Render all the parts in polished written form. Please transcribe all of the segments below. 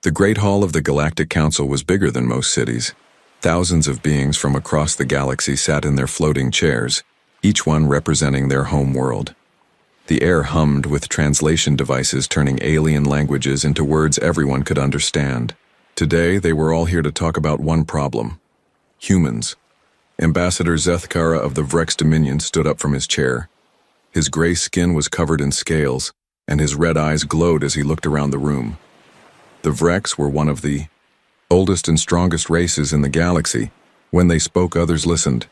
The Great Hall of the Galactic Council was bigger than most cities. Thousands of beings from across the galaxy sat in their floating chairs, each one representing their home world. The air hummed with translation devices turning alien languages into words everyone could understand. Today, they were all here to talk about one problem: humans. Ambassador Zethkara of the Vrex Dominion stood up from his chair. His gray skin was covered in scales, and his red eyes glowed as he looked around the room. The Vrex were one of the oldest and strongest races in the galaxy. When they spoke, others listened.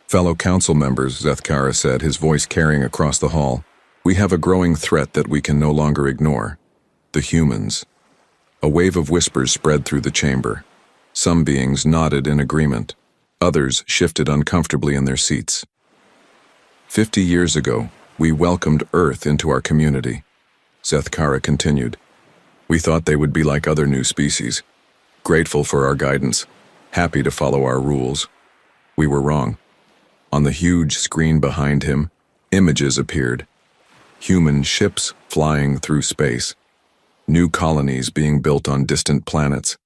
Fellow council members, Zethkara said, his voice carrying across the hall, we have a growing threat that we can no longer ignore. The humans. A wave of whispers spread through the chamber. Some beings nodded in agreement. Others shifted uncomfortably in their seats. 50 years ago, we welcomed Earth into our community. Zethkara continued. We thought they would be like other new species, grateful for our guidance, happy to follow our rules. We were wrong. On the huge screen behind him, images appeared. Human ships flying through space. New colonies being built on distant planets.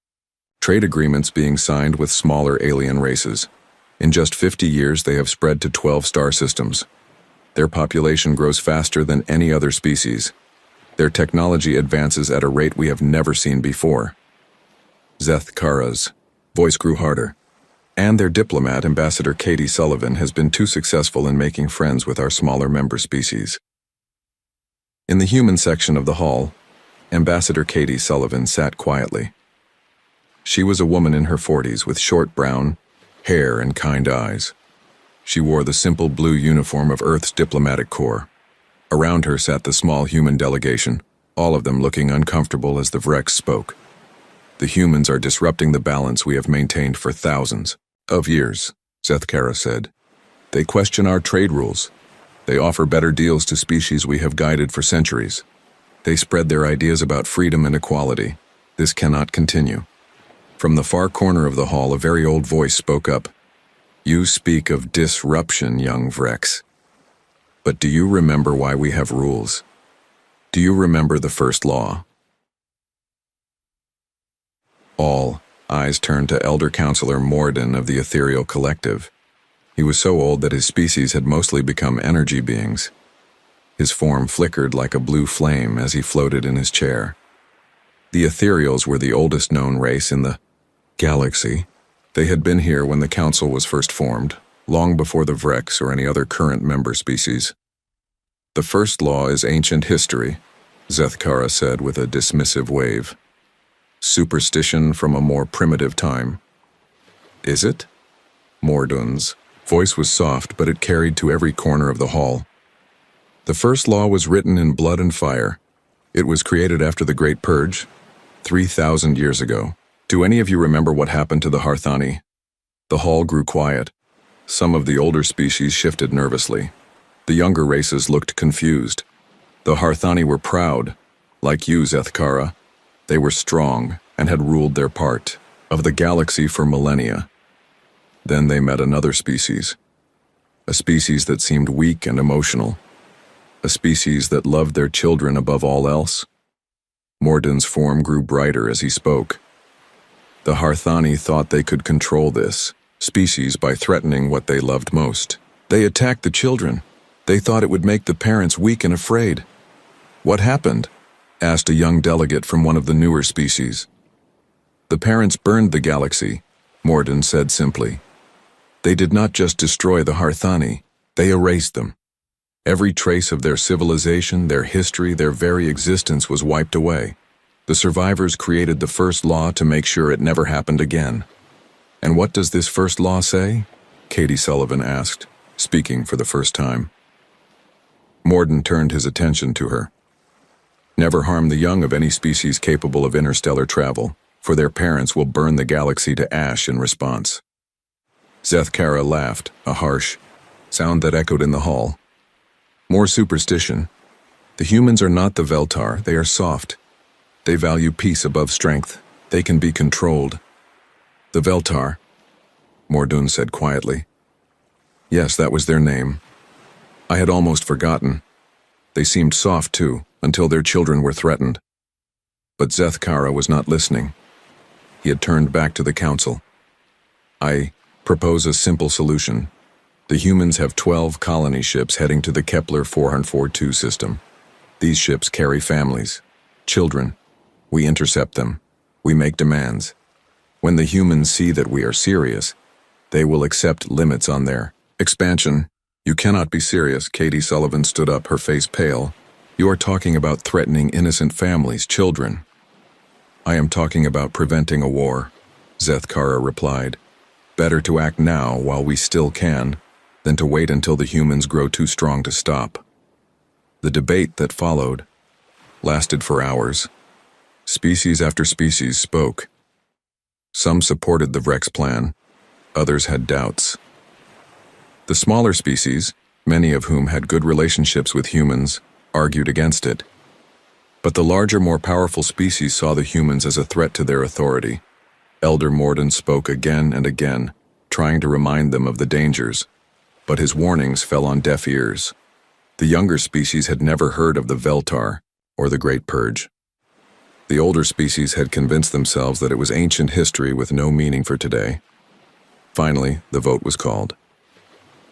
Trade agreements being signed with smaller alien races. In just 50 years, they have spread to 12 star systems. Their population grows faster than any other species. Their technology advances at a rate we have never seen before. Zethkara's voice grew harder. And their diplomat, Ambassador Katie Sullivan, has been too successful in making friends with our smaller member species. In the human section of the hall, Ambassador Katie Sullivan sat quietly. She was a woman in her 40s with short brown hair and kind eyes. She wore the simple blue uniform of Earth's diplomatic corps. Around her sat the small human delegation, all of them looking uncomfortable as the Vrex spoke. The humans are disrupting the balance we have maintained for thousands of years, Zethkara said. They question our trade rules. They offer better deals to species we have guided for centuries. They spread their ideas about freedom and equality. This cannot continue. From the far corner of the hall, a very old voice spoke up. You speak of disruption, young Vrex. But do you remember why we have rules? Do you remember the first law? All eyes turned to Elder Counselor Morden of the Ethereal Collective. He was so old that his species had mostly become energy beings. His form flickered like a blue flame as he floated in his chair. The Ethereals were the oldest known race in the galaxy. They had been here when the Council was first formed, long before the Vrex or any other current member species. The first law is ancient history, Zethkara said with a dismissive wave. Superstition from a more primitive time. Is it? Morden's voice was soft, but it carried to every corner of the hall. The first law was written in blood and fire. It was created after the Great Purge, 3,000 years ago. Do any of you remember what happened to the Harthani? The hall grew quiet. Some of the older species shifted nervously. The younger races looked confused. The Harthani were proud. Like you, Zethkara. They were strong and had ruled their part of the galaxy for millennia. Then they met another species. A species that seemed weak and emotional. A species that loved their children above all else. Morden's form grew brighter as he spoke. The Harthani thought they could control this species by threatening what they loved most. They attacked the children. They thought it would make the parents weak and afraid. What happened? Asked a young delegate from one of the newer species. The parents burned the galaxy, Morden said simply. They did not just destroy the Harthani, they erased them. Every trace of their civilization, their history, their very existence was wiped away. The survivors created the first law to make sure it never happened again. And what does this first law say? Katie Sullivan asked, speaking for the first time. Morden turned his attention to her. Never harm the young of any species capable of interstellar travel, for their parents will burn the galaxy to ash in response. Zethkara laughed, a harsh sound that echoed in the hall. More superstition. The humans are not the Veltar, they are soft. They value peace above strength. They can be controlled. The Veltar, Morden said quietly. Yes, that was their name. I had almost forgotten. They seemed soft too, until their children were threatened. But Zethkara was not listening. He had turned back to the council. I propose a simple solution. The humans have 12 colony ships heading to the Kepler 442 system. These ships carry families, children. We intercept them. We make demands. When the humans see that we are serious, they will accept limits on their expansion. You cannot be serious. Katie Sullivan stood up, her face pale. You are talking about threatening innocent families, children. I am talking about preventing a war, Zethkara replied. Better to act now while we still can, than to wait until the humans grow too strong to stop. The debate that followed lasted for hours. Species after species spoke. Some supported the Vrex plan, others had doubts. The smaller species, many of whom had good relationships with humans, argued against it. But the larger, more powerful species saw the humans as a threat to their authority. Elder Morden spoke again and again, trying to remind them of the dangers, but his warnings fell on deaf ears. The younger species had never heard of the Veltar or the Great Purge. The older species had convinced themselves that it was ancient history with no meaning for today. Finally, the vote was called.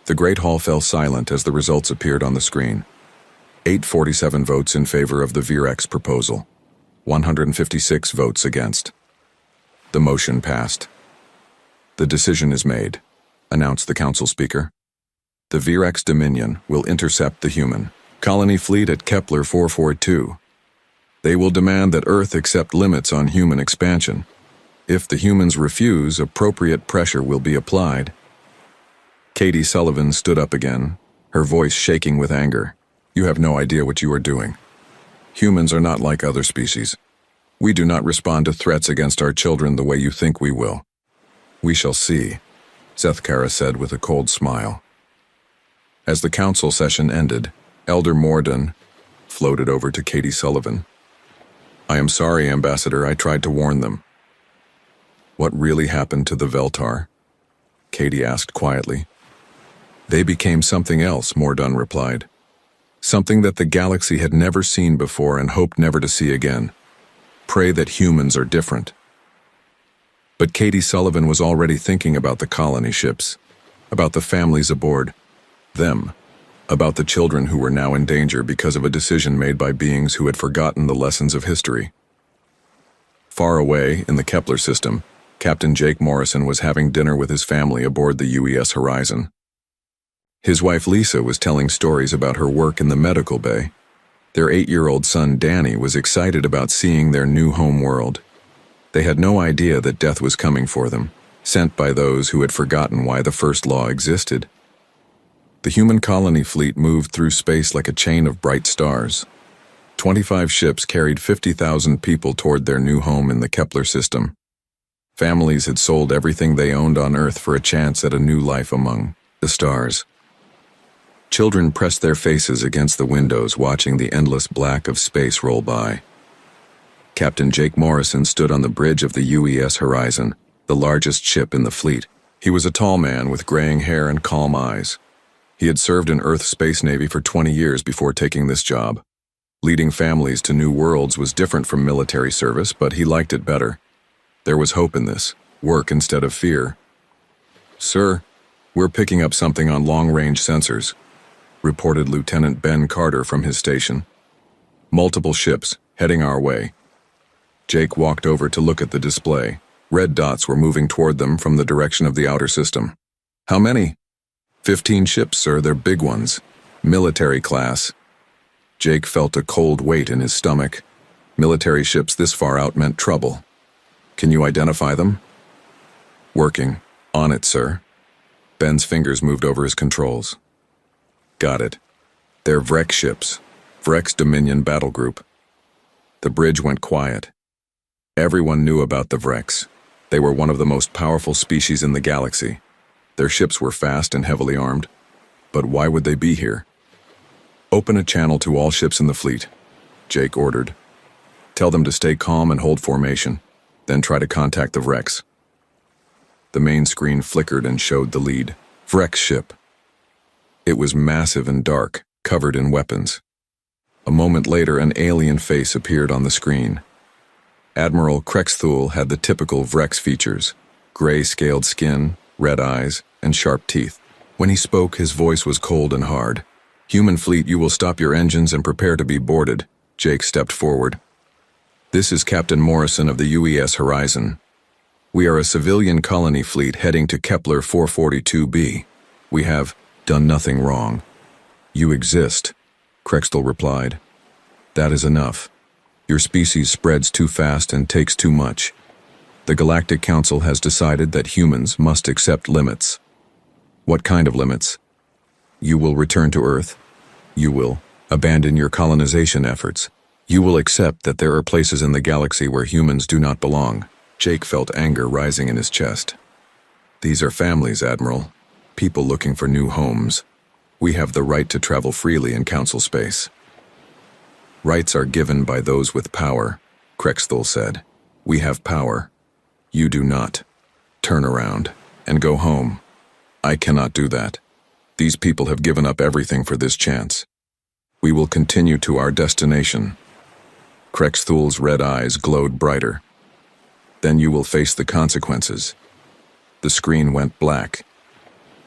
The Great Hall fell silent as the results appeared on the screen. 847 votes in favor of the Vrex proposal, 156 votes against. The motion passed. The decision is made, announced the council speaker. The Vrex Dominion will intercept the human colony fleet at Kepler 442. They will demand that Earth accept limits on human expansion. If the humans refuse, appropriate pressure will be applied. Katie Sullivan stood up again, her voice shaking with anger. You have no idea what you are doing. Humans are not like other species. We do not respond to threats against our children the way you think we will. We shall see, Zethkara said with a cold smile. As the council session ended, Elder Morden floated over to Katie Sullivan. I am sorry, Ambassador, I tried to warn them. What really happened to the Veltar? Katie asked quietly. They became something else, Morden replied. Something that the galaxy had never seen before and hoped never to see again. Pray that humans are different. But Katie Sullivan was already thinking about the colony ships, about the families aboard, them, about the children who were now in danger because of a decision made by beings who had forgotten the lessons of history. Far away, in the Kepler system, Captain Jake Morrison was having dinner with his family aboard the UES Horizon. His wife Lisa was telling stories about her work in the medical bay. Their 8-year-old son Danny was excited about seeing their new home world. They had no idea that death was coming for them, sent by those who had forgotten why the first law existed. The human colony fleet moved through space like a chain of bright stars. 25 ships carried 50,000 people toward their new home in the Kepler system. Families had sold everything they owned on Earth for a chance at a new life among the stars. Children pressed their faces against the windows, watching the endless black of space roll by. Captain Jake Morrison stood on the bridge of the UES Horizon, the largest ship in the fleet. He was a tall man with graying hair and calm eyes. He had served in Earth's Space Navy for 20 years before taking this job. Leading families to new worlds was different from military service, but he liked it better. There was hope in this, work instead of fear. Sir, we're picking up something on long-range sensors, reported Lieutenant Ben Carter from his station. Multiple ships, heading our way. Jake walked over to look at the display. Red dots were moving toward them from the direction of the outer system. How many? 15 ships, sir, they're big ones. Military class. Jake felt a cold weight in his stomach. Military ships this far out meant trouble. Can you identify them? Working. On it, sir. Ben's fingers moved over his controls. Got it. They're Vrex ships. Vrex Dominion Battle Group. The bridge went quiet. Everyone knew about the Vrex. They were one of the most powerful species in the galaxy. Their ships were fast and heavily armed. But why would they be here? Open a channel to all ships in the fleet, Jake ordered. Tell them to stay calm and hold formation, then try to contact the Vrex. The main screen flickered and showed the lead, Vrex ship. It was massive and dark, covered in weapons. A moment later, an alien face appeared on the screen. Admiral Krexthul had the typical Vrex features: gray-scaled skin, red eyes, and sharp teeth. When he spoke, his voice was cold and hard. "Human fleet, you will stop your engines and prepare to be boarded." Jake stepped forward. "This is Captain Morrison of the UES Horizon. We are a civilian colony fleet heading to Kepler 442b. We have done nothing wrong." "You exist," Krexthul replied. "That is enough. Your species spreads too fast and takes too much. The Galactic Council has decided that humans must accept limits." "What kind of limits?" "You will return to Earth. You will abandon your colonization efforts. You will accept that there are places in the galaxy where humans do not belong." Jake felt anger rising in his chest. "These are families, Admiral. People looking for new homes. We have the right to travel freely in Council space." "Rights are given by those with power," Krexthul said. "We have power. You do not. Turn around and go home." "I cannot do that. These people have given up everything for this chance. We will continue to our destination." Krexthul's red eyes glowed brighter. "Then you will face the consequences." The screen went black.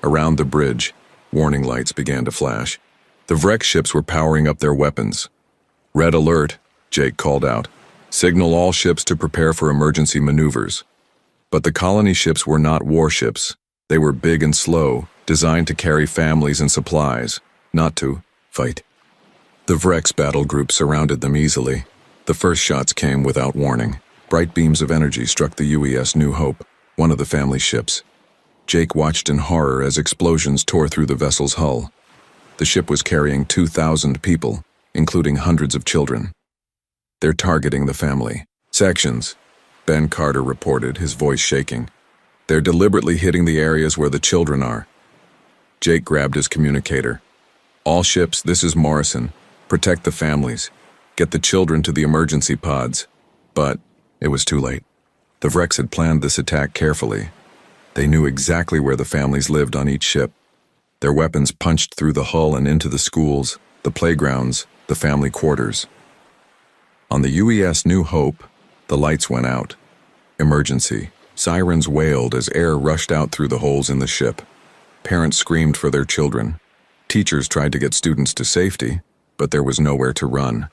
Around the bridge, warning lights began to flash. The Vrex ships were powering up their weapons. "Red alert," Jake called out. "Signal all ships to prepare for emergency maneuvers." But the colony ships were not warships. They were big and slow, designed to carry families and supplies, not to fight. The Vrex battle group surrounded them easily. The first shots came without warning. Bright beams of energy struck the UES New Hope, one of the family ships. Jake watched in horror as explosions tore through the vessel's hull. The ship was carrying 2,000 people, including hundreds of children. "They're targeting the family sections," Ben Carter reported, his voice shaking. "They're deliberately hitting the areas where the children are." Jake grabbed his communicator. "All ships, this is Morrison. Protect the families. Get the children to the emergency pods." But it was too late. The Vrex had planned this attack carefully. They knew exactly where the families lived on each ship. Their weapons punched through the hull and into the schools, the playgrounds, the family quarters. On the UES New Hope, the lights went out. Emergency. Sirens wailed as air rushed out through the holes in the ship. Parents screamed for their children. Teachers tried to get students to safety, but there was nowhere to run.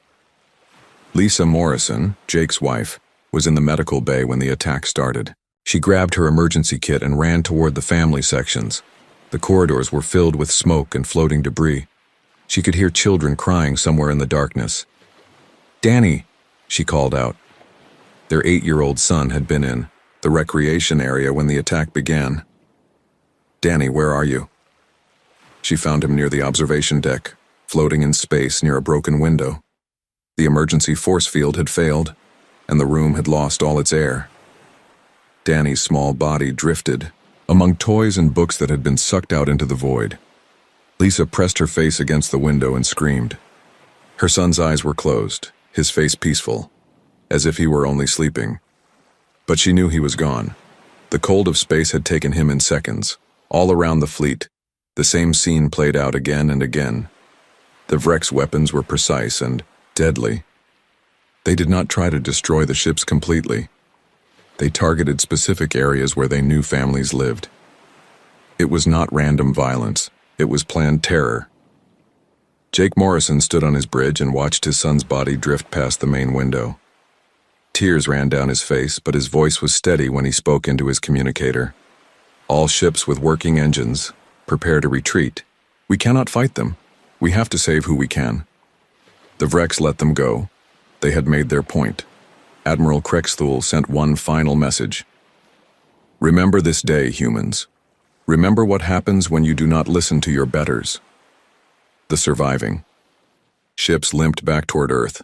Lisa Morrison, Jake's wife, was in the medical bay when the attack started. She grabbed her emergency kit and ran toward the family sections. The corridors were filled with smoke and floating debris. She could hear children crying somewhere in the darkness. "Danny," she called out. Their 8-year-old son had been in the recreation area when the attack began. "Danny, where are you?" She found him near the observation deck, floating in space near a broken window. The emergency force field had failed, and the room had lost all its air. Danny's small body drifted among toys and books that had been sucked out into the void. Lisa pressed her face against the window and screamed. Her son's eyes were closed, his face peaceful, as if he were only sleeping. But she knew he was gone. The cold of space had taken him in seconds. All around the fleet, the same scene played out again and again. The Vrex weapons were precise and deadly. They did not try to destroy the ships completely. They targeted specific areas where they knew families lived. It was not random violence. It was planned terror. Jake Morrison stood on his bridge and watched his son's body drift past the main window. Tears ran down his face, but his voice was steady when he spoke into his communicator. "All ships with working engines, prepare to retreat. We cannot fight them. We have to save who we can." The Vrex let them go. They had made their point. Admiral Krexthul sent one final message. "Remember this day, humans. Remember what happens when you do not listen to your betters." The surviving ships limped back toward Earth.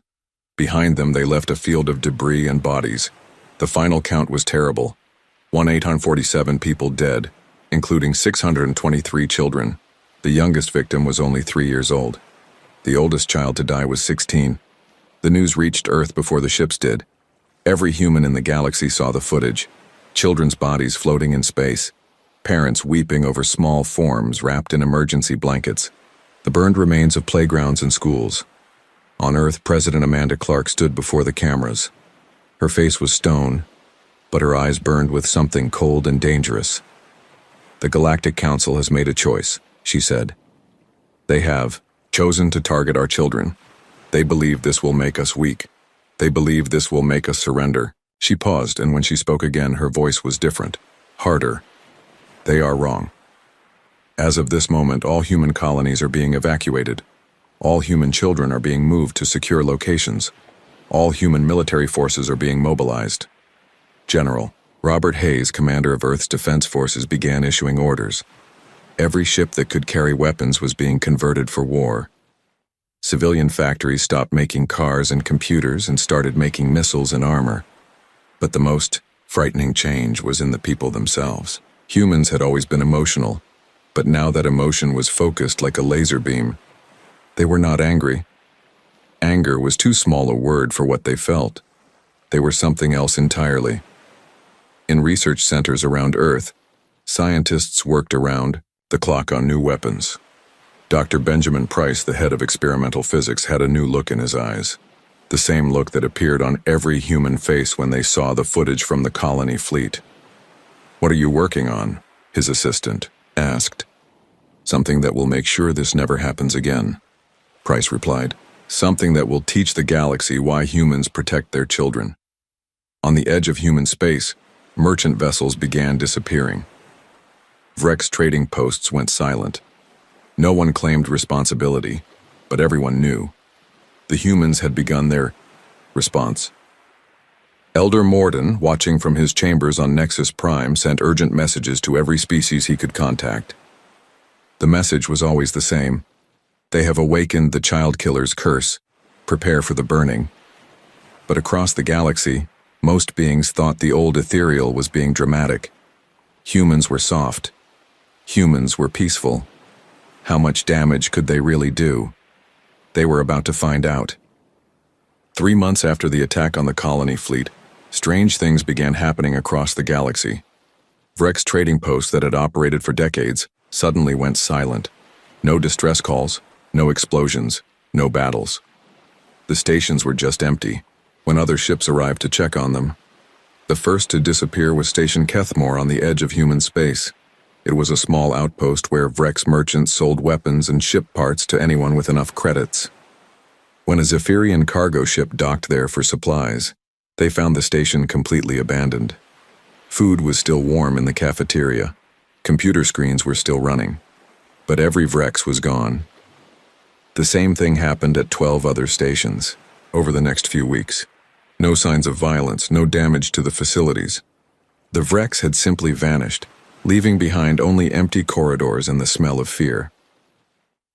Behind them, they left a field of debris and bodies. The final count was terrible. 1,847 people dead, including 623 children. The youngest victim was only 3 years old. The oldest child to die was 16. The news reached Earth before the ships did. Every human in the galaxy saw the footage. Children's bodies floating in space. Parents weeping over small forms wrapped in emergency blankets. The burned remains of playgrounds and schools. On Earth, President Amanda Clark stood before the cameras. Her face was stone, but her eyes burned with something cold and dangerous. "The Galactic Council has made a choice," she said. "They have chosen to target our children. They believe this will make us weak. They believe this will make us surrender." She paused, and when she spoke again, her voice was different, harder. "They are wrong. As of this moment, all human colonies are being evacuated. All human children are being moved to secure locations. All human military forces are being mobilized." General Robert Hayes, commander of Earth's Defense Forces, began issuing orders. Every ship that could carry weapons was being converted for war. Civilian factories stopped making cars and computers and started making missiles and armor. But the most frightening change was in the people themselves. Humans had always been emotional, but now that emotion was focused like a laser beam. They were not angry. Anger was too small a word for what they felt. They were something else entirely. In research centers around Earth, scientists worked around the clock on new weapons. Dr. Benjamin Price, the head of experimental physics, had a new look in his eyes. The same look that appeared on every human face when they saw the footage from the colony fleet. "What are you working on?" his assistant asked. "Something that will make sure this never happens again," Price replied. "Something that will teach the galaxy why humans protect their children." On the edge of human space, merchant vessels began disappearing. Vrex trading posts went silent. No one claimed responsibility, but everyone knew. The humans had begun their response. Elder Morden, watching from his chambers on Nexus Prime, sent urgent messages to every species he could contact. The message was always the same. "They have awakened the child killer's curse. Prepare for the burning." But across the galaxy, most beings thought the old ethereal was being dramatic. Humans were soft. Humans were peaceful. How much damage could they really do? They were about to find out. 3 months after the attack on the colony fleet, strange things began happening across the galaxy. Vrex trading posts that had operated for decades suddenly went silent. No distress calls, no explosions, no battles. The stations were just empty when other ships arrived to check on them. The first to disappear was Station Kethmore on the edge of human space. It was a small outpost where Vrex merchants sold weapons and ship parts to anyone with enough credits. When a Zephyrian cargo ship docked there for supplies, they found the station completely abandoned. Food was still warm in the cafeteria. Computer screens were still running. But every Vrex was gone. The same thing happened at 12 other stations over the next few weeks. No signs of violence, no damage to the facilities. The Vrex had simply vanished, leaving behind only empty corridors and the smell of fear.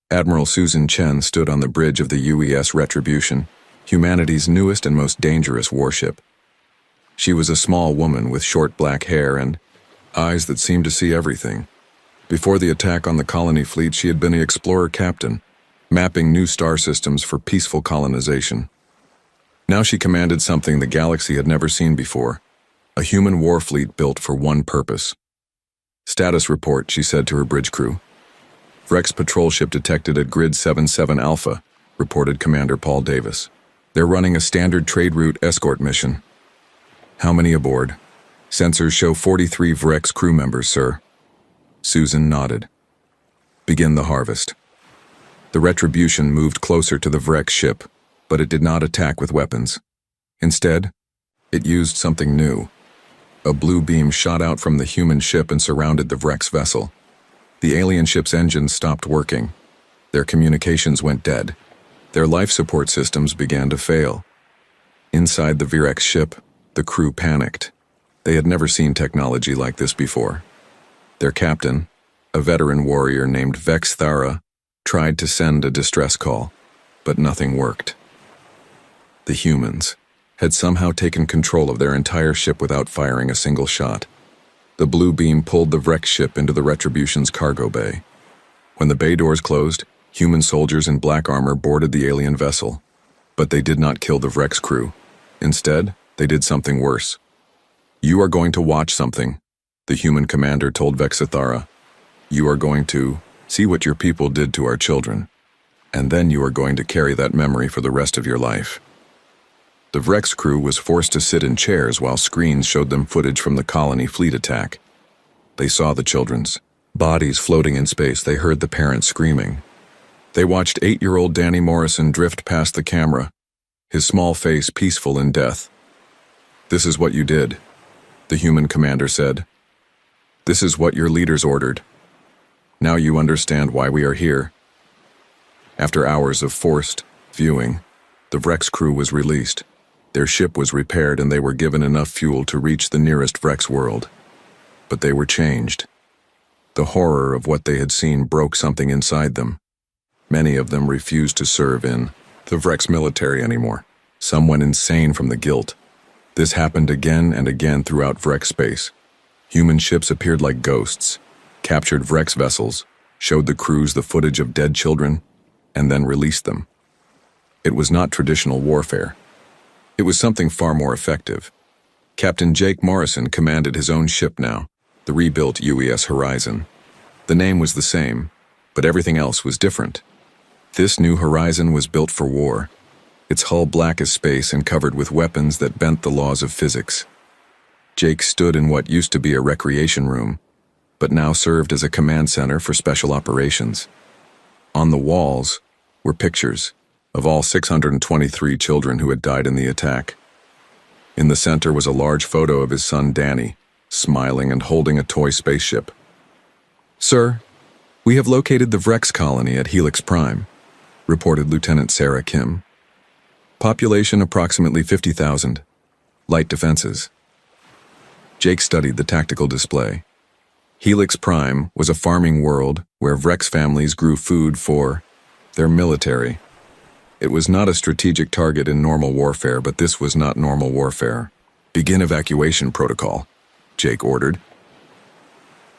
Admiral Susan Chen stood on the bridge of the UES Retribution, humanity's newest and most dangerous warship. She was a small woman with short black hair and eyes that seemed to see everything. Before the attack on the colony fleet, she had been the explorer captain, mapping new star systems for peaceful colonization. Now she commanded something the galaxy had never seen before, a human war fleet built for one purpose. "Status report," she said to her bridge crew. "Vrex patrol ship detected at Grid 77 Alpha," reported Commander Paul Davis. "They're running a standard trade route escort mission." "How many aboard?" "Sensors show 43 Vrex crew members, sir." Susan nodded. "Begin the harvest." The Retribution moved closer to the Vrex ship, but it did not attack with weapons. Instead, it used something new. A blue beam shot out from the human ship and surrounded the Vrex vessel. The alien ship's engines stopped working. Their communications went dead. Their life support systems began to fail. Inside the Vrex ship, the crew panicked. They had never seen technology like this before. Their captain, a veteran warrior named Vex Thara, tried to send a distress call, but nothing worked. The humans had somehow taken control of their entire ship without firing a single shot. The blue beam pulled the Vrex ship into the Retribution's cargo bay. When the bay doors closed, human soldiers in black armor boarded the alien vessel. But they did not kill the Vrex crew. Instead, they did something worse. "You are going to watch something," the human commander told Vexithara. "You are going to see what your people did to our children. And then you are going to carry that memory for the rest of your life." The Vrex crew was forced to sit in chairs while screens showed them footage from the colony fleet attack. They saw the children's bodies floating in space. They heard the parents screaming. They watched 8-year-old Danny Morrison drift past the camera, his small face peaceful in death. "This is what you did," the human commander said. "This is what your leaders ordered. Now you understand why we are here." After hours of forced viewing, the Vrex crew was released. Their ship was repaired and they were given enough fuel to reach the nearest Vrex world. But they were changed. The horror of what they had seen broke something inside them. Many of them refused to serve in the Vrex military anymore. Some went insane from the guilt. This happened again and again throughout Vrex space. Human ships appeared like ghosts, captured Vrex vessels, showed the crews the footage of dead children, and then released them. It was not traditional warfare. It was something far more effective. Captain Jake Morrison commanded his own ship now, the rebuilt UES Horizon. The name was the same, but everything else was different. This new Horizon was built for war, its hull black as space and covered with weapons that bent the laws of physics. Jake stood in what used to be a recreation room, but now served as a command center for special operations. On the walls were pictures of all 623 children who had died in the attack. In the center was a large photo of his son Danny, smiling and holding a toy spaceship. "Sir, we have located the Vrex colony at Helix Prime," reported Lieutenant Sarah Kim. "Population approximately 50,000. Light defenses." Jake studied the tactical display. Helix Prime was a farming world where Vrex families grew food for their military. It was not a strategic target in normal warfare, but this was not normal warfare. "Begin evacuation protocol," Jake ordered.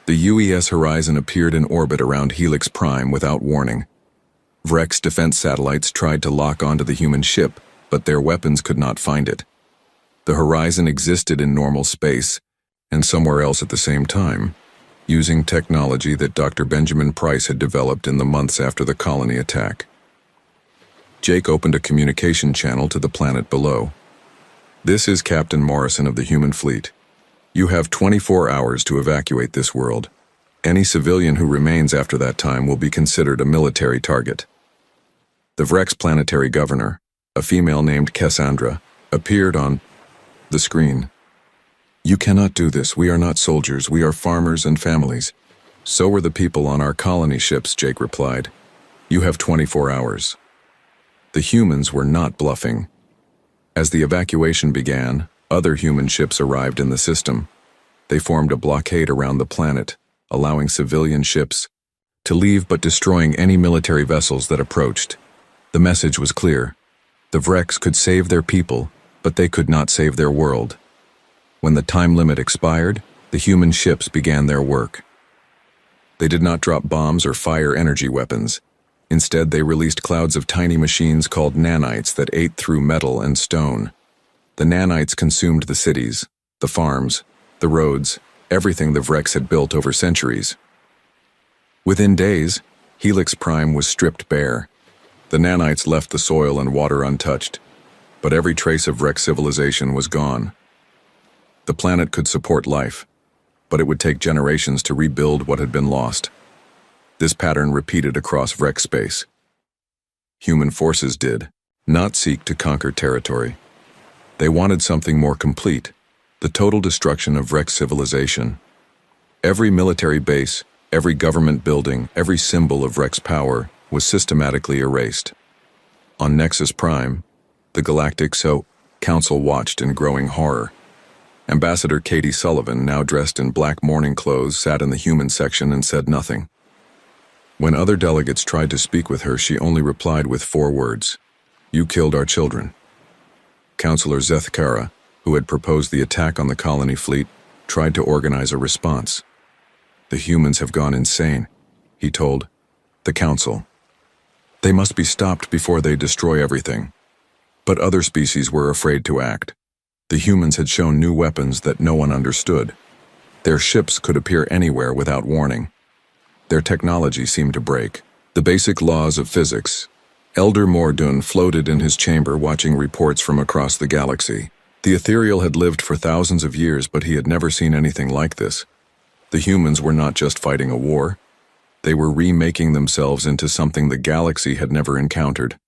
The UES Horizon appeared in orbit around Helix Prime without warning. Vrex defense satellites tried to lock onto the human ship, but their weapons could not find it. The Horizon existed in normal space and somewhere else at the same time, using technology that Dr. Benjamin Price had developed in the months after the colony attack. Jake opened a communication channel to the planet below. "This is Captain Morrison of the human fleet. You have 24 hours to evacuate this world. Any civilian who remains after that time will be considered a military target." The Vrex planetary governor, a female named Cassandra, appeared on the screen. "You cannot do this. We are not soldiers. We are farmers and families." "So were the people on our colony ships," Jake replied. "You have 24 hours. The humans were not bluffing. As the evacuation began, other human ships arrived in the system. They formed a blockade around the planet, allowing civilian ships to leave but destroying any military vessels that approached. The message was clear. The Vrex could save their people, but they could not save their world. When the time limit expired, the human ships began their work. They did not drop bombs or fire energy weapons. Instead, they released clouds of tiny machines called nanites that ate through metal and stone. The nanites consumed the cities, the farms, the roads, everything the Vrex had built over centuries. Within days, Helix Prime was stripped bare. The nanites left the soil and water untouched, but every trace of Vrex civilization was gone. The planet could support life, but it would take generations to rebuild what had been lost. This pattern repeated across Vrex space. Human forces did not seek to conquer territory. They wanted something more complete, the total destruction of Vrex civilization. Every military base, every government building, every symbol of Vrex power was systematically erased. On Nexus Prime, the Galactic Council watched in growing horror. Ambassador Katie Sullivan, now dressed in black mourning clothes, sat in the human section and said nothing. When other delegates tried to speak with her, she only replied with 4 words: "You killed our children." Counselor Zethkara, who had proposed the attack on the colony fleet, tried to organize a response. "The humans have gone insane," he told the council. "They must be stopped before they destroy everything." But other species were afraid to act. The humans had shown new weapons that no one understood. Their ships could appear anywhere without warning. Their technology seemed to break the basic laws of physics. Elder Mordun floated in his chamber watching reports from across the galaxy. The ethereal had lived for thousands of years, but he had never seen anything like this. The humans were not just fighting a war. They were remaking themselves into something the galaxy had never encountered.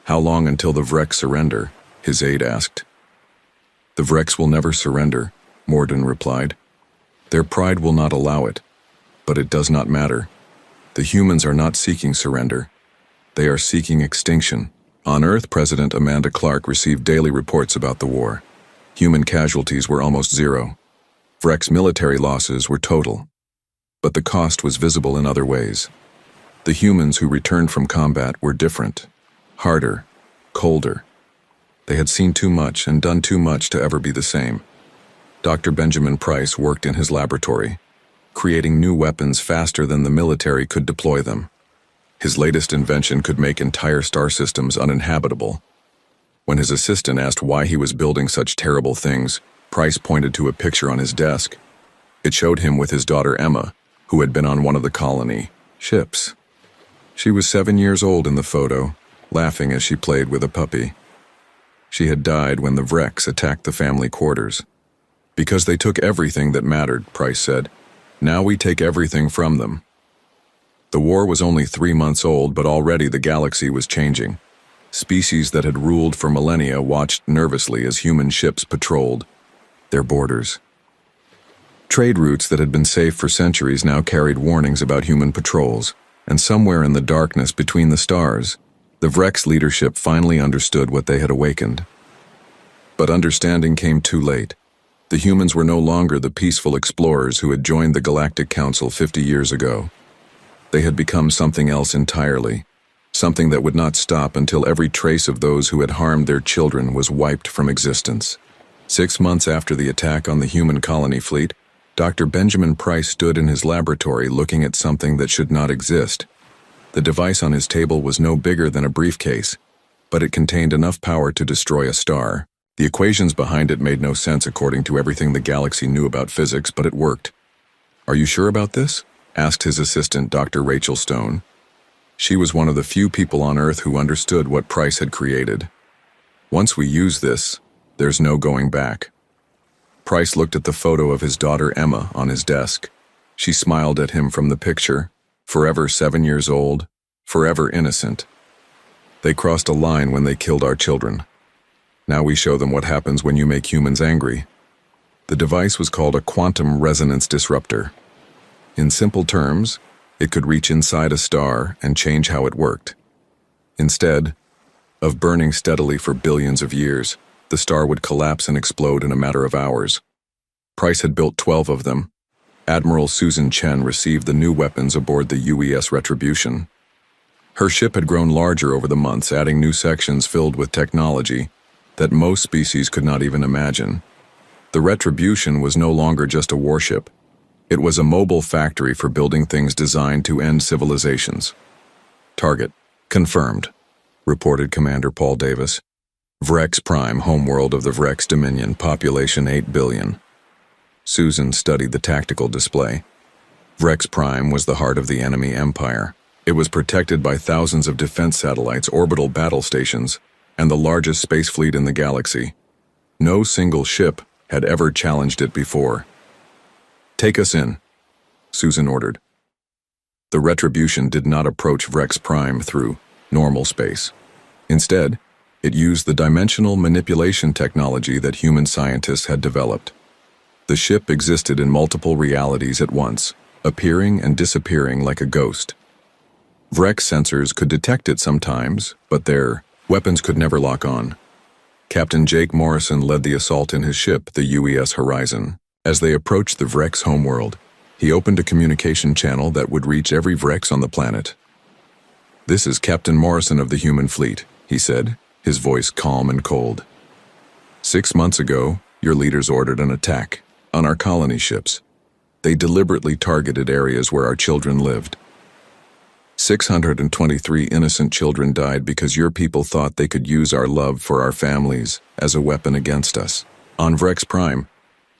"How long until the Vrex surrender?" his aide asked. "The Vrex will never surrender," Mordun replied. "Their pride will not allow it. But it does not matter. The humans are not seeking surrender. They are seeking extinction." On Earth, President Amanda Clark received daily reports about the war. Human casualties were almost zero. Vrex military losses were total. But the cost was visible in other ways. The humans who returned from combat were different, harder, colder. They had seen too much and done too much to ever be the same. Dr. Benjamin Price worked in his laboratory, creating new weapons faster than the military could deploy them. His latest invention could make entire star systems uninhabitable. When his assistant asked why he was building such terrible things, Price pointed to a picture on his desk. It showed him with his daughter Emma, who had been on one of the colony ships. She was 7 years old in the photo, laughing as she played with a puppy. She had died when the Vrex attacked the family quarters. "Because they took everything that mattered," Price said. "Now we take everything from them." The war was only 3 months old, but already the galaxy was changing. Species that had ruled for millennia watched nervously as human ships patrolled their borders. Trade routes that had been safe for centuries now carried warnings about human patrols, and somewhere in the darkness between the stars, the Vrex leadership finally understood what they had awakened. But understanding came too late. The humans were no longer the peaceful explorers who had joined the Galactic Council 50 years ago. They had become something else entirely, something that would not stop until every trace of those who had harmed their children was wiped from existence. 6 months after the attack on the human colony fleet, Dr. Benjamin Price stood in his laboratory looking at something that should not exist. The device on his table was no bigger than a briefcase, but it contained enough power to destroy a star. The equations behind it made no sense according to everything the galaxy knew about physics, but it worked. "Are you sure about this?" asked his assistant, Dr. Rachel Stone. She was one of the few people on Earth who understood what Price had created. "Once we use this, there's no going back." Price looked at the photo of his daughter Emma on his desk. She smiled at him from the picture, forever 7 years old, forever innocent. "They crossed a line when they killed our children. Now we show them what happens when you make humans angry." The device was called a quantum resonance disruptor. In simple terms, it could reach inside a star and change how it worked. Instead of burning steadily for billions of years, the star would collapse and explode in a matter of hours. Price had built 12 of them. Admiral Susan Chen received the new weapons aboard the UES Retribution. Her ship had grown larger over the months, adding new sections filled with technology that most species could not even imagine. The Retribution was no longer just a warship. It was a mobile factory for building things designed to end civilizations. "Target confirmed," reported Commander Paul Davis. "Vrex Prime, homeworld of the Vrex Dominion, population 8 billion. Susan studied the tactical display. Vrex Prime was the heart of the enemy empire. It was protected by thousands of defense satellites, orbital battle stations, and the largest space fleet in the galaxy. No single ship had ever challenged it before. "Take us in," Susan ordered. The Retribution did not approach Vrex Prime through normal space. Instead, it used the dimensional manipulation technology that human scientists had developed. The ship existed in multiple realities at once, appearing and disappearing like a ghost. Vrex sensors could detect it sometimes, but their weapons could never lock on. Captain Jake Morrison led the assault in his ship, the UES Horizon. As they approached the Vrex homeworld, he opened a communication channel that would reach every Vrex on the planet. "This is Captain Morrison of the human fleet," he said, his voice calm and cold. "6 months ago, your leaders ordered an attack on our colony ships. They deliberately targeted areas where our children lived. 623 innocent children died because your people thought they could use our love for our families as a weapon against us. On Vrex Prime,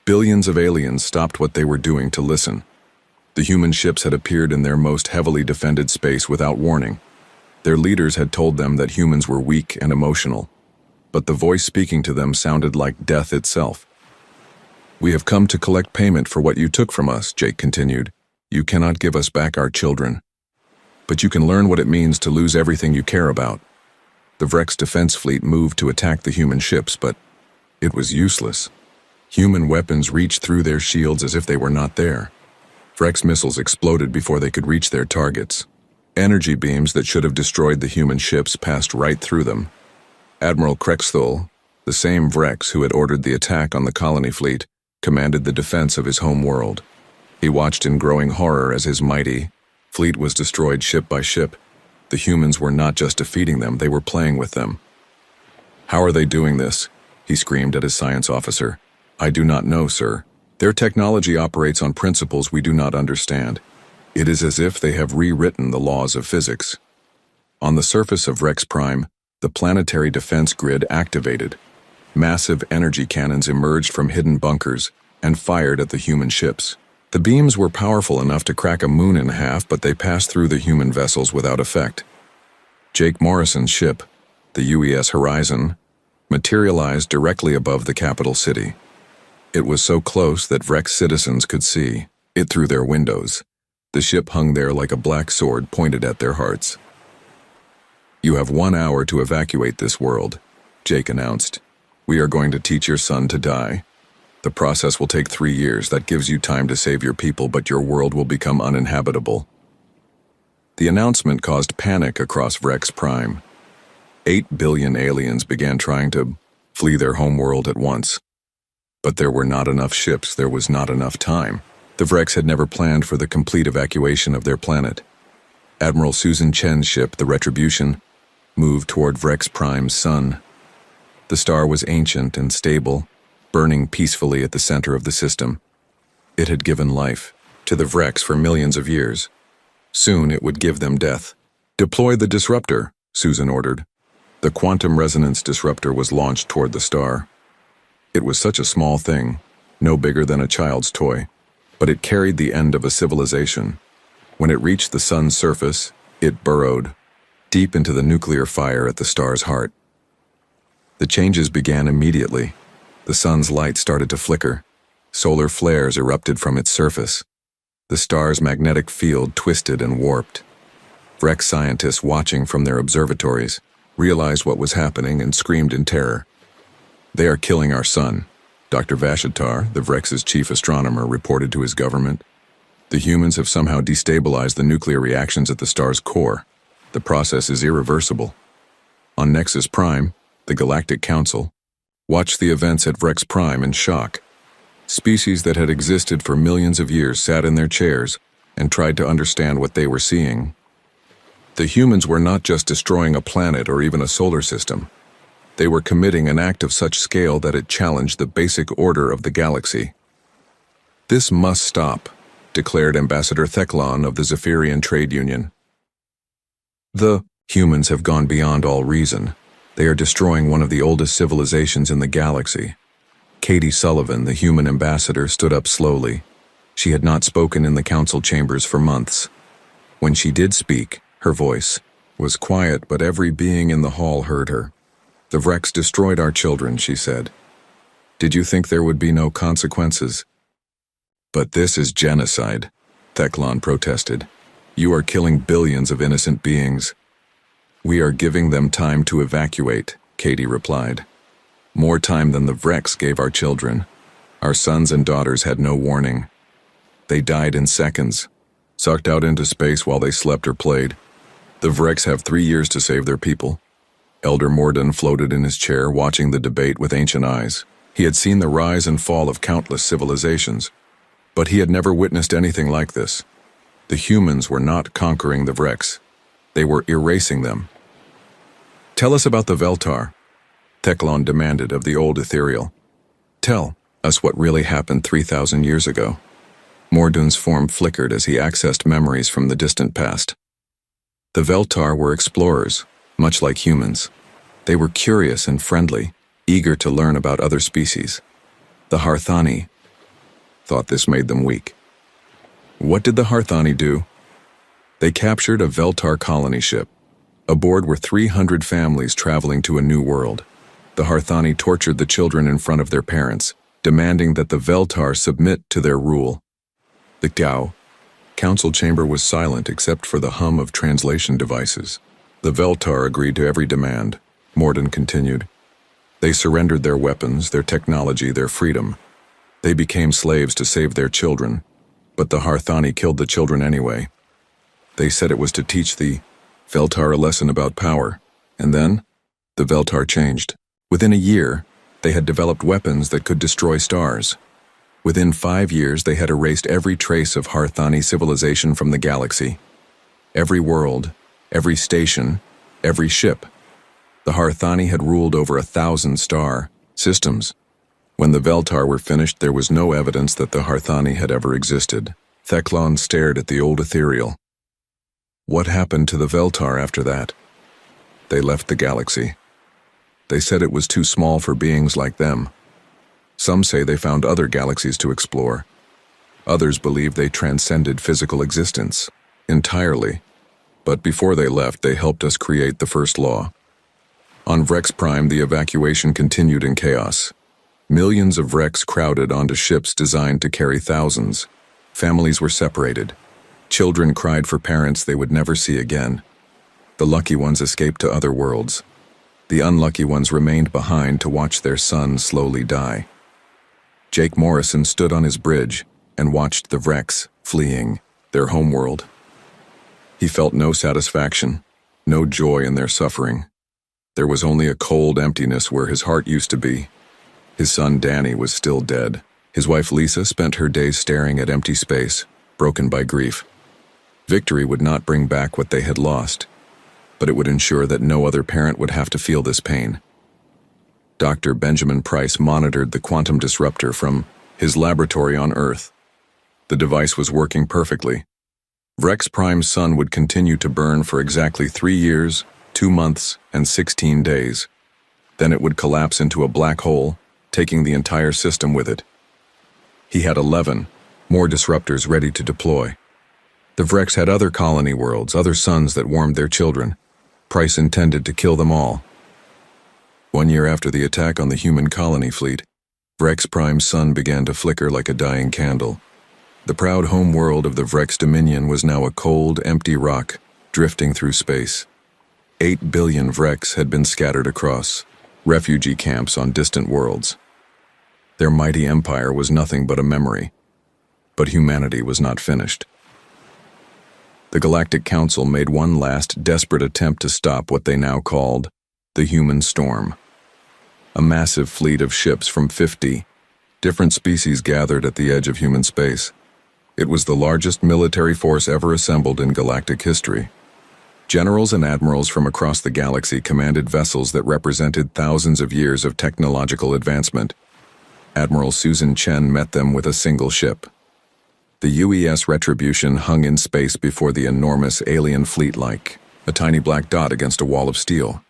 billions of aliens stopped what they were doing to listen. The human ships had appeared in their most heavily defended space without warning. Their leaders had told them that humans were weak and emotional, but the voice speaking to them sounded like death itself. "We have come to collect payment for what you took from us," Jake continued. "You cannot give us back our children, but you can learn what it means to lose everything you care about." The Vrex defense fleet moved to attack the human ships, but it was useless. Human weapons reached through their shields as if they were not there. Vrex missiles exploded before they could reach their targets. Energy beams that should have destroyed the human ships passed right through them. Admiral Krexthul, the same Vrex who had ordered the attack on the colony fleet, commanded the defense of his home world. He watched in growing horror as his mighty fleet was destroyed ship by ship. The humans were not just defeating them, they were playing with them. "How are they doing this?" he screamed at his science officer. "I do not know, sir. Their technology operates on principles we do not understand. It is as if they have rewritten the laws of physics." On the surface of Rex Prime, the planetary defense grid activated. Massive energy cannons emerged from hidden bunkers and fired at the human ships. The beams were powerful enough to crack a moon in half, but they passed through the human vessels without effect. Jake Morrison's ship, the UES Horizon, materialized directly above the capital city. It was so close that Vrex citizens could see it through their windows. The ship hung there like a black sword pointed at their hearts. "You have 1 hour to evacuate this world," Jake announced. "We are going to teach your son to die. The process will take 3 years. That gives you time to save your people, but your world will become uninhabitable." The announcement caused panic across Vrex Prime. 8 billion aliens began trying to flee their homeworld at once. But there were not enough ships, there was not enough time. The Vrex had never planned for the complete evacuation of their planet. Admiral Susan Chen's ship, the Retribution, moved toward Vrex Prime's sun. The star was ancient and stable, burning peacefully at the center of the system. It had given life to the Vrex for millions of years. Soon it would give them death. "Deploy the disruptor," Susan ordered. The quantum resonance disruptor was launched toward the star. It was such a small thing, no bigger than a child's toy, but it carried the end of a civilization. When it reached the sun's surface, it burrowed deep into the nuclear fire at the star's heart. The changes began immediately. The sun's light started to flicker. Solar flares erupted from its surface. The star's magnetic field twisted and warped. Vrex scientists watching from their observatories realized what was happening and screamed in terror. "They are killing our sun," Dr. Vashitar, the Vrex's chief astronomer, reported to his government. "The humans have somehow destabilized the nuclear reactions at the star's core. The process is irreversible." On Nexus Prime, the Galactic Council watched the events at Vrex Prime in shock. Species that had existed for millions of years sat in their chairs and tried to understand what they were seeing. The humans were not just destroying a planet or even a solar system. They were committing an act of such scale that it challenged the basic order of the galaxy. "This must stop," declared Ambassador Theclon of the Zephyrian Trade Union. "The humans have gone beyond all reason. They are destroying one of the oldest civilizations in the galaxy." Katie Sullivan, the human ambassador, stood up slowly. She had not spoken in the council chambers for months. When she did speak, her voice was quiet, but every being in the hall heard her. "The Vrex destroyed our children," she said. "Did you think there would be no consequences?" "But this is genocide," Theclon protested. "You are killing billions of innocent beings." "We are giving them time to evacuate," Katie replied. "More time than the Vrex gave our children. Our sons and daughters had no warning. They died in seconds, sucked out into space while they slept or played. The Vrex have 3 years to save their people." Elder Morden floated in his chair, watching the debate with ancient eyes. He had seen the rise and fall of countless civilizations, but he had never witnessed anything like this. The humans were not conquering the Vrex. They were erasing them. "Tell us about the Veltar," Theclon demanded of the old ethereal. "Tell us what really happened 3,000 years ago." Morden's form flickered as he accessed memories from the distant past. The Veltar were explorers, much like humans. They were curious and friendly, eager to learn about other species. The Harthani thought this made them weak. What did the Harthani do? They captured a Veltar colony ship. Aboard were 300 families traveling to a new world. The Harthani tortured the children in front of their parents, demanding that the Veltar submit to their rule. The council chamber was silent except for the hum of translation devices. The Veltar agreed to every demand. Morden continued. They surrendered their weapons, their technology, their freedom. They became slaves to save their children, but the Harthani killed the children anyway. They said it was to teach the Veltar a lesson about power, and then the Veltar changed. Within a year, they had developed weapons that could destroy stars. Within 5 years, they had erased every trace of Harthani civilization from the galaxy. Every world, every station, every ship. The Harthani had ruled over 1,000 star systems. When the Veltar were finished, there was no evidence that the Harthani had ever existed. Theclon stared at the old ethereal. What happened to the Veltar after that? They left the galaxy. They said it was too small for beings like them. Some say they found other galaxies to explore. Others believe they transcended physical existence entirely. But before they left, they helped us create the first law. On Vrex Prime, the evacuation continued in chaos. Millions of Vrex crowded onto ships designed to carry thousands. Families were separated. Children cried for parents they would never see again. The lucky ones escaped to other worlds. The unlucky ones remained behind to watch their son slowly die. Jake Morrison stood on his bridge and watched the Vrex fleeing their homeworld. He felt no satisfaction, no joy in their suffering. There was only a cold emptiness where his heart used to be. His son Danny was still dead. His wife Lisa spent her days staring at empty space, broken by grief. Victory would not bring back what they had lost, but it would ensure that no other parent would have to feel this pain. Dr. Benjamin Price monitored the quantum disruptor from his laboratory on Earth. The device was working perfectly. Vrex Prime's sun would continue to burn for exactly 3 years, 2 months, and 16 days. Then it would collapse into a black hole, taking the entire system with it. He had 11 more disruptors ready to deploy. The Vrex had other colony worlds, other suns that warmed their children. Price intended to kill them all. 1 year after the attack on the human colony fleet, Vrex Prime's sun began to flicker like a dying candle. The proud home world of the Vrex Dominion was now a cold, empty rock, drifting through space. 8 billion Vrex had been scattered across refugee camps on distant worlds. Their mighty empire was nothing but a memory. But humanity was not finished. The Galactic Council made one last desperate attempt to stop what they now called the Human Storm. A massive fleet of ships from 50 different species gathered at the edge of human space. It was the largest military force ever assembled in galactic history. Generals and admirals from across the galaxy commanded vessels that represented thousands of years of technological advancement. Admiral Susan Chen met them with a single ship. The UES Retribution hung in space before the enormous alien fleet like a tiny black dot against a wall of steel.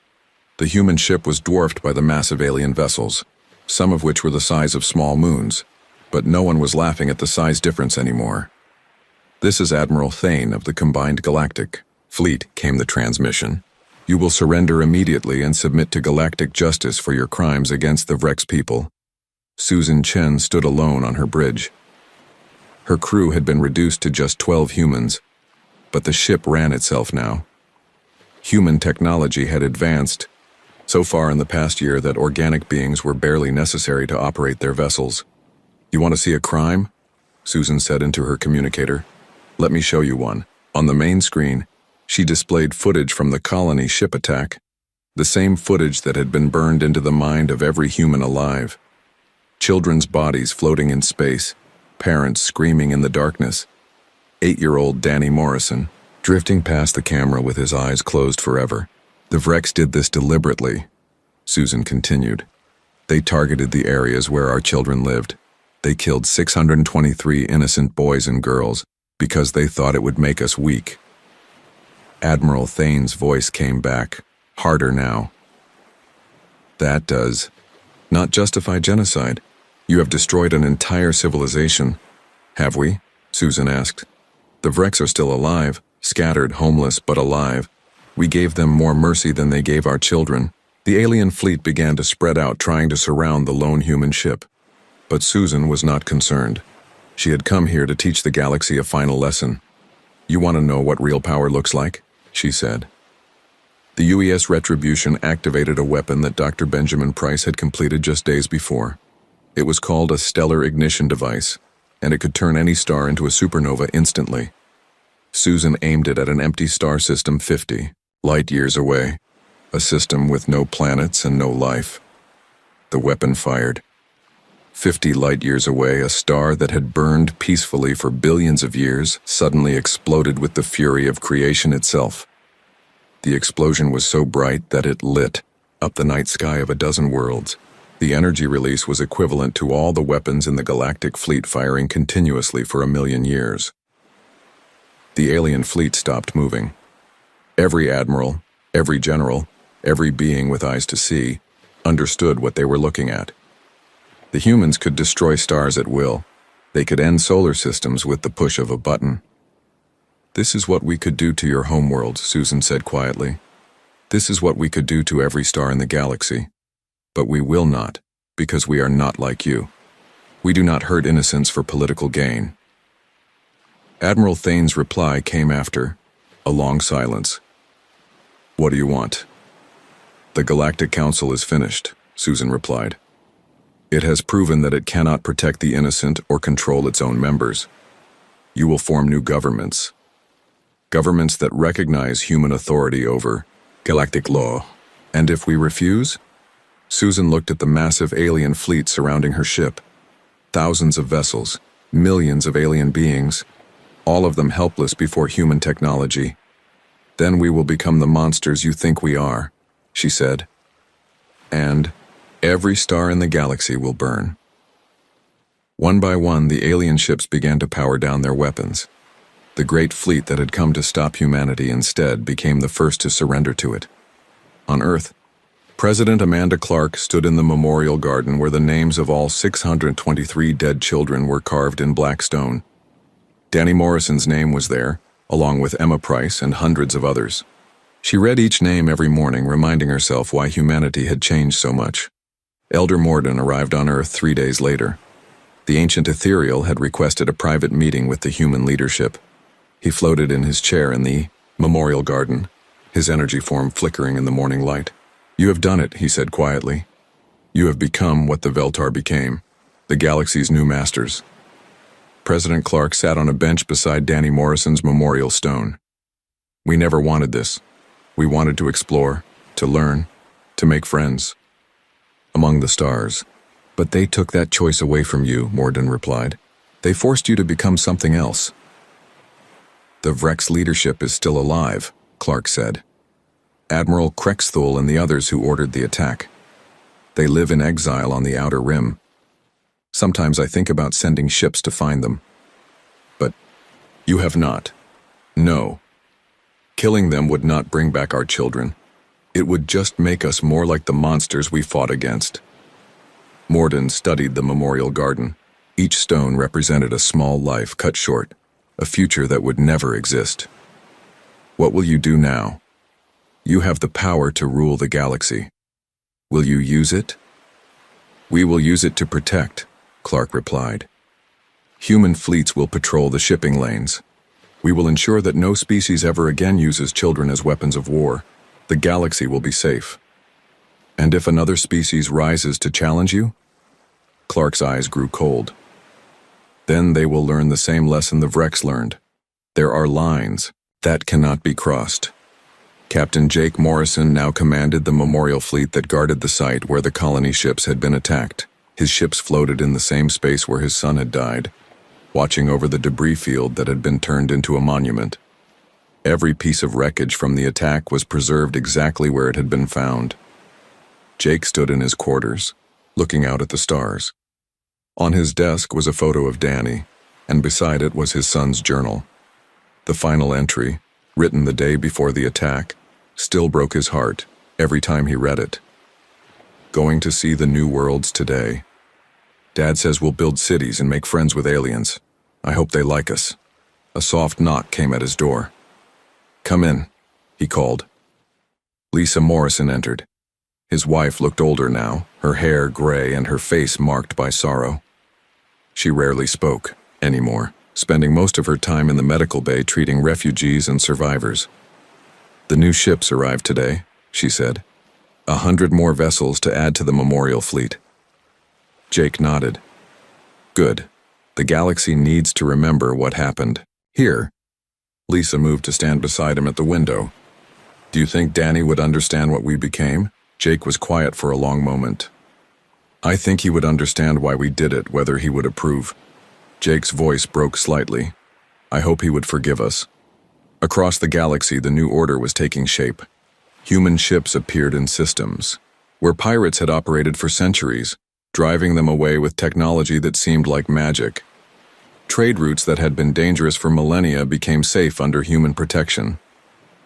The human ship was dwarfed by the massive alien vessels, some of which were the size of small moons, but no one was laughing at the size difference anymore. "This is Admiral Thane of the Combined Galactic Fleet," came the transmission. "You will surrender immediately and submit to galactic justice for your crimes against the Vrex people." Susan Chen stood alone on her bridge. Her crew had been reduced to just 12 humans, but the ship ran itself now. Human technology had advanced so far in the past year that organic beings were barely necessary to operate their vessels. "You want to see a crime?" Susan said into her communicator. "Let me show you one." On the main screen, she displayed footage from the colony ship attack, the same footage that had been burned into the mind of every human alive. Children's bodies floating in space, parents screaming in the darkness. 8-year-old Danny Morrison, drifting past the camera with his eyes closed forever. "The Vrex did this deliberately," Susan continued. "They targeted the areas where our children lived. They killed 623 innocent boys and girls because they thought it would make us weak." Admiral Thane's voice came back, harder now. "That does not justify genocide. You have destroyed an entire civilization." "Have we?" Susan asked. "The Vrex are still alive, scattered, homeless, but alive. We gave them more mercy than they gave our children. The alien fleet began to spread out, trying to surround the lone human ship. But Susan was not concerned. She had come here to teach the galaxy a final lesson. "You want to know what real power looks like?" she said. The UES Retribution activated a weapon that Dr. Benjamin Price had completed just days before. It was called a stellar ignition device, and it could turn any star into a supernova instantly. Susan aimed it at an empty star system 50 light-years away, a system with no planets and no life. The weapon fired. 50 light-years away, a star that had burned peacefully for billions of years suddenly exploded with the fury of creation itself. The explosion was so bright that it lit up the night sky of a dozen worlds. The energy release was equivalent to all the weapons in the Galactic fleet firing continuously for 1,000,000 years. The alien fleet stopped moving. Every admiral, every general, every being with eyes to see, understood what they were looking at. The humans could destroy stars at will. They could end solar systems with the push of a button. "This is what we could do to your homeworld," Susan said quietly. "This is what we could do to every star in the galaxy. But we will not, because we are not like you. We do not hurt innocents for political gain." Admiral Thane's reply came after a long silence. "What do you want?" "The Galactic Council is finished," Susan replied. "It has proven that it cannot protect the innocent or control its own members. You will form new governments. Governments that recognize human authority over galactic law. And if we refuse?" Susan looked at the massive alien fleet surrounding her ship. Thousands of vessels, millions of alien beings, all of them helpless before human technology. "Then we will become the monsters you think we are," she said. "And every star in the galaxy will burn." One by one, the alien ships began to power down their weapons. The great fleet that had come to stop humanity instead became the first to surrender to it. On Earth, President Amanda Clark stood in the memorial garden where the names of all 623 dead children were carved in black stone. Danny Morrison's name was there, along with Emma Price and hundreds of others. She read each name every morning, reminding herself why humanity had changed so much. Elder Morden arrived on Earth 3 days later. The ancient ethereal had requested a private meeting with the human leadership. He floated in his chair in the memorial garden, his energy form flickering in the morning light. "You have done it," he said quietly. "You have become what the Veltar became, the galaxy's new masters." President Clark sat on a bench beside Danny Morrison's memorial stone. "We never wanted this. We wanted to explore, to learn, to make friends among the stars. But they took that choice away from you," Morden replied. "They forced you to become something else." "The Vrex leadership is still alive," Clark said. "Admiral Krexthul and the others who ordered the attack. They live in exile on the Outer Rim. Sometimes I think about sending ships to find them. But you have not. No. Killing them would not bring back our children. It would just make us more like the monsters we fought against." Morden studied the memorial garden. Each stone represented a small life cut short, a future that would never exist. "What will you do now? You have the power to rule the galaxy. Will you use it?" "We will use it to protect," Clark replied. "Human fleets will patrol the shipping lanes. We will ensure that no species ever again uses children as weapons of war. The galaxy will be safe. And if another species rises to challenge you?" Clark's eyes grew cold. "Then they will learn the same lesson the Vrex learned. There are lines that cannot be crossed." Captain Jake Morrison now commanded the memorial fleet that guarded the site where the colony ships had been attacked. His ships floated in the same space where his son had died, watching over the debris field that had been turned into a monument. Every piece of wreckage from the attack was preserved exactly where it had been found. Jake stood in his quarters, looking out at the stars. On his desk was a photo of Danny, and beside it was his son's journal. The final entry, written the day before the attack, still broke his heart every time he read it. "Going to see the new worlds today. Dad says we'll build cities and make friends with aliens. I hope they like us." A soft knock came at his door. "Come in," he called. Lisa Morrison entered. His wife looked older now, her hair gray and her face marked by sorrow. She rarely spoke, anymore, spending most of her time in the medical bay treating refugees and survivors. "The new ships arrived today," she said. 100 more vessels to add to the memorial fleet. Jake nodded. "Good. The galaxy needs to remember what happened. Here." Lisa moved to stand beside him at the window. "Do you think Danny would understand what we became?" Jake was quiet for a long moment. "I think he would understand why we did it, whether he would approve." Jake's voice broke slightly. "I hope he would forgive us." Across the galaxy, the new order was taking shape. Human ships appeared in systems, where pirates had operated for centuries, driving them away with technology that seemed like magic. Trade routes that had been dangerous for millennia became safe under human protection.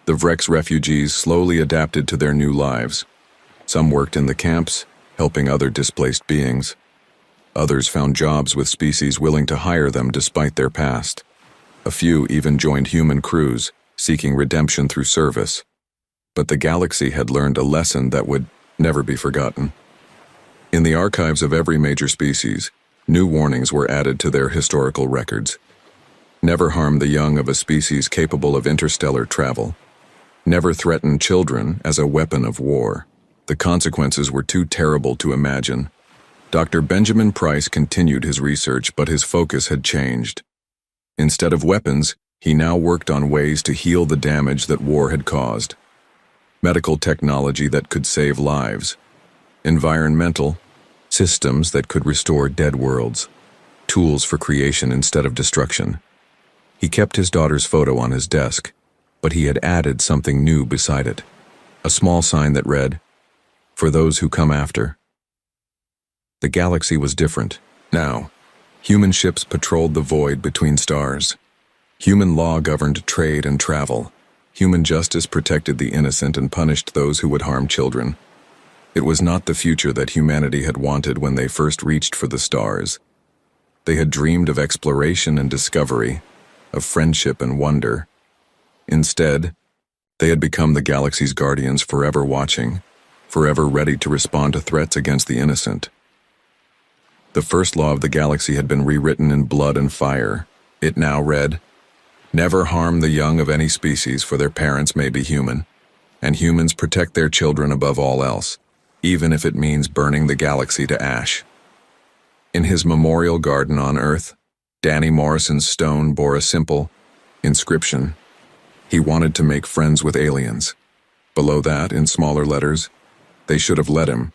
The Vrex refugees slowly adapted to their new lives. Some worked in the camps, helping other displaced beings. Others found jobs with species willing to hire them despite their past. A few even joined human crews, seeking redemption through service. But the galaxy had learned a lesson that would never be forgotten. In the archives of every major species, new warnings were added to their historical records. Never harm the young of a species capable of interstellar travel. Never threaten children as a weapon of war. The consequences were too terrible to imagine. Dr. Benjamin Price continued his research, but his focus had changed. Instead of weapons, he now worked on ways to heal the damage that war had caused. Medical technology that could save lives. Environmental systems that could restore dead worlds. Tools for creation instead of destruction. He kept his daughter's photo on his desk, but he had added something new beside it. A small sign that read, "For those who come after." The galaxy was different. Now, human ships patrolled the void between stars. Human law governed trade and travel. Human justice protected the innocent and punished those who would harm children. It was not the future that humanity had wanted when they first reached for the stars. They had dreamed of exploration and discovery, of friendship and wonder. Instead, they had become the galaxy's guardians, forever watching, forever ready to respond to threats against the innocent. The first law of the galaxy had been rewritten in blood and fire. It now read, "Never harm the young of any species, for their parents may be human, and humans protect their children above all else, even if it means burning the galaxy to ash." In his memorial garden on Earth, Danny Morrison's stone bore a simple inscription. He wanted to make friends with aliens. Below that, in smaller letters, "They should have let him.